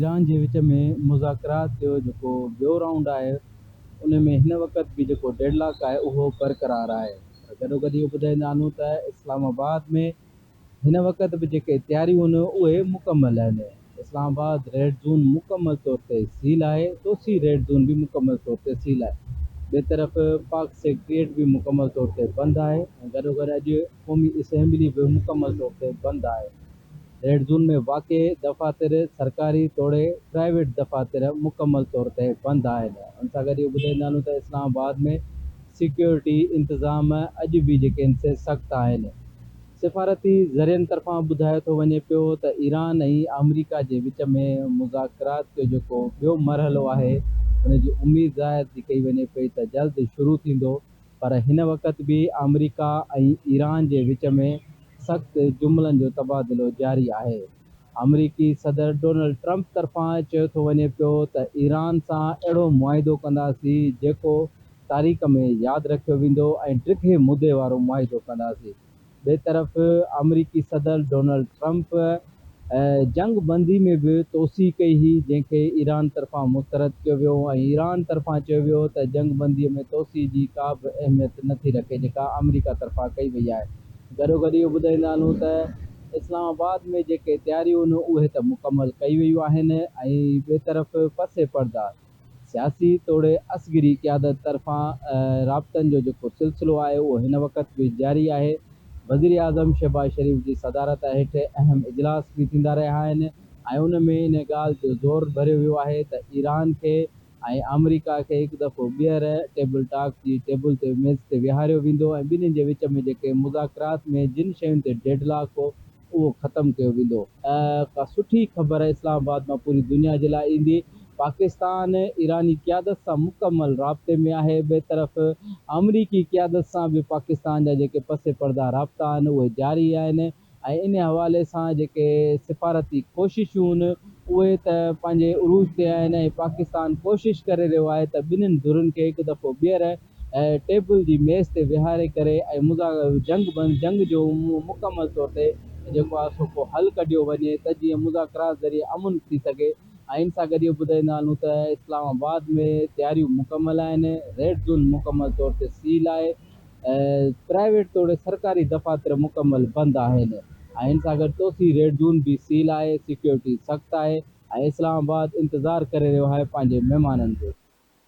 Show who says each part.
Speaker 1: Iran जे विच में मुज़ाकरात जो जेको ॿियो राउंड आहे उन में हिन वक़्त बि जेको डेडलॉक आहे उहो बरक़रार आहे। गॾोगॾु इहो ॿुधाईंदा आहियूं त इस्लामाबाद में हिन वक़्त बि जेके तयारियूं आहिनि उहे मुकमल आहिनि। इस्लामाबाद रेड ज़ोन मुकमल तौर ते सील आहे, तोसी रेड ज़ोन भी मुकमल तौर ते सील आहे। ॿिए तरफ़ पाक सेक्रेटरीट भी मुकमल तौर ते बंदि आहे ऐं गॾोगॾु अॼु क़ौमी असेंबली भी मुकमल तौर ते बंदि आहे। रेड ज़ोन में वाक़े दफ़ातर सरकारी तोड़े प्राइवेट दफ़ातर मुकमल तौर ते बंदि आहिनि। उन सां गॾु इहो ॿुधाईंदा आहियूं त इस्लामाबाद में सिक्योरिटी इंतज़ाम अॼु बि जेके आहिनि से सख़्तु आहिनि। सिफ़ारती ज़रियनि तरफ़ां ॿुधायो थो वञे पियो त ईरान ऐं अमरीका जे विच में मुज़ाकरात जो जेको ॿियो मरहलो आहे उनजी उमेदु ज़ाहिर थी कई वञे पई त जल्द शुरू थींदो, पर हिन वक़्त बि अमरीका ऐं ईरान जे विच में सख़्तु जुमिलनि जो तबादिलो जारी आहे। अमरीकी सदर डोनाल्ड ट्रंप तरफ़ां चयो थो वञे पियो त ईरान सां अहिड़ो मुआइदो कंदासीं जेको तारीख़ में यादि रखियो वेंदो ऐं ॾिघे मुदे वारो मुआइदो कंदासीं। ॿिए तरफ़ अमरीकी सदर डोनाल्ड ट्रंप जंग बंदी में भी तोसी कई हुई, जंहिंखे ईरान तरफ़ां मुस्तरद कयो वियो ऐं ईरान तरफ़ां चयो वियो त जंग बंदीअ में तोसी जी का बि अहमियत नथी रखे जेका अमरीका तरफ़ां कई वई आहे। गॾोगॾु इहो ॿुधाईंदा आहियूं त इस्लामाबाद में जेके तयारियूं आहिनि उहे त मुकमल कई वियूं आहिनि ऐं ॿिए तरफ़ पसे पर्दा सियासी तोड़े असगरी क़यादत तरफ़ां राब्तनि जो जेको सिलसिलो आहे उहो हिन वक़्त बि जारी आहे। वज़ीर आज़म शहबाज शरीफ़ जी सदारत हेठि अहम इजलास बि थींदा रहिया आहिनि ऐं उन में इन ॻाल्हि जो ज़ोर भरियो वियो आहे त ईरान खे ऐं अमरीका खे हिकु दफ़ो ॿीहर टेबल टॉक जी टेबल ते मेज़ ते विहारियो वेंदो ऐं ॿिन्हिनि जे विच में जेके मुज़ाकरात में जिन शयुनि ते डेडलॉक हो उहो ख़तमु कयो वेंदो। का सुठी ख़बर इस्लामाबाद मां पूरी दुनिया जे लाइ ईंदी। पाकिस्तान ईरानी क़यादत सां मुकमल राब्ते में आहे। ॿिए तरफ़ अमरीकी क़यादत सां बि पाकिस्तान जा जेके पसे पर्दा राब्ता आहिनि उहे जारी आहिनि ऐं इन हवाले सां जेके सिफ़ारती कोशिशूं आहिनि उहे त पंहिंजे उरूज ते आहिनि ऐं पाकिस्तान कोशिशि करे रहियो आहे त ॿिन्हिनि धुरुनि खे हिकु दफ़ो ॿीहर टेबल जी मेज़ ते विहारे करे ऐं जंग जो मुकमल तौर ते जेको आहे सो को हल कढियो वञे त जीअं मुज़ाकरात ज़रिए अमुन थी सघे। ऐं इन सां गॾु इहो ॿुधाईंदा आहियूं त इस्लामाबाद में तयारियूं मुकमल आहिनि, रेड ज़ोन मुकमल तौर ते सील आहे, प्राइवेट तौर सरकारी दफ़ातर मुकमल बंदि आहिनि ऐं इन सां गॾु तोसी रेड ज़ोन भी सील आहे, सिक्योरिटी सख़्तु आहे ऐं इस्लामाबाद इंतज़ारु करे रहियो आहे पंहिंजे महिमाननि जो।